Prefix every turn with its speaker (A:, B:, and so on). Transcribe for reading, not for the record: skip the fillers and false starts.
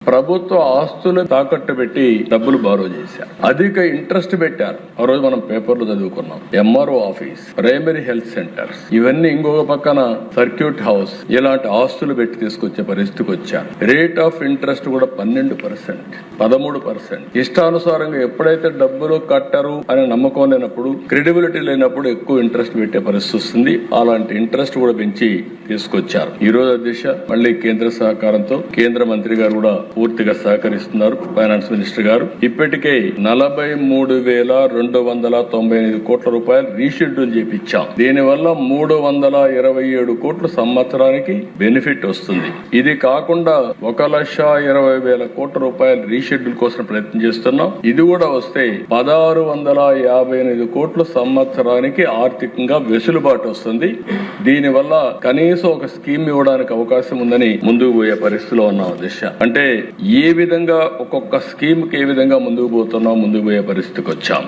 A: ప్రభుత్వ ఆస్తులు తాకట్టు పెట్టి డబ్బులు బారో చేశారు. అధిక ఇంట్రెస్ట్ పెట్టారు. ఆ రోజు మనం పేపర్లు చదువుకున్నాం. MRO office, primary health centres, ఇవన్నీ ఇంకొక పక్కన సర్క్యూట్ హౌస్, ఇలాంటి ఆస్తులు పెట్టి తీసుకొచ్చే పరిస్థితికి వచ్చారు. రేట్ ఆఫ్ ఇంట్రెస్ట్ కూడా 12%, 13%. ఇష్టానుసారంగా ఎప్పుడైతే డబ్బులు కట్టరు అనే నమ్మకం లేనప్పుడు, క్రెడిబిలిటీ లేనప్పుడు ఎక్కువ ఇంట్రెస్ట్ పెట్టే పరిస్థితి వస్తుంది. అలాంటి ఇంట్రెస్ట్ కూడా పెంచి తీసుకొచ్చారు. ఈ రోజు దిశ మళ్ళీ కేంద్ర సహకారంతో కేంద్ర మంత్రి గారు కూడా పూర్తిగా సహకరిస్తున్నారు. ఫైనాన్స్ మినిస్టర్ గారు ఇప్పటికే 43,295 కోట్ల రూపాయలు రీషెడ్యూల్ చేపించాం. దీనివల్ల 327 కోట్ల సంవత్సరానికి బెనిఫిట్ వస్తుంది. ఇది కాకుండా 1,20,000 కోట్ల రూపాయలు రీషెడ్యూల్ కోసం ప్రయత్నం చేస్తున్నాం. ఇది కూడా వస్తే 1,658 కోట్ల సంవత్సరానికి ఆర్థికంగా వెసులుబాటు వస్తుంది. దీనివల్ల కనీసం ఒక స్కీమ్ ఇవ్వడానికి అవకాశం ఉందని ముందుకు పోయే పరిస్థితిలో ఉన్నాం. దిశ అంటే ఏ విధంగా ఒక్కొక్క స్కీమ్ కి ఏ విధంగా ముందుకు పోతున్నాం, ముందుకు పోయే పరిస్థితికి వచ్చాం.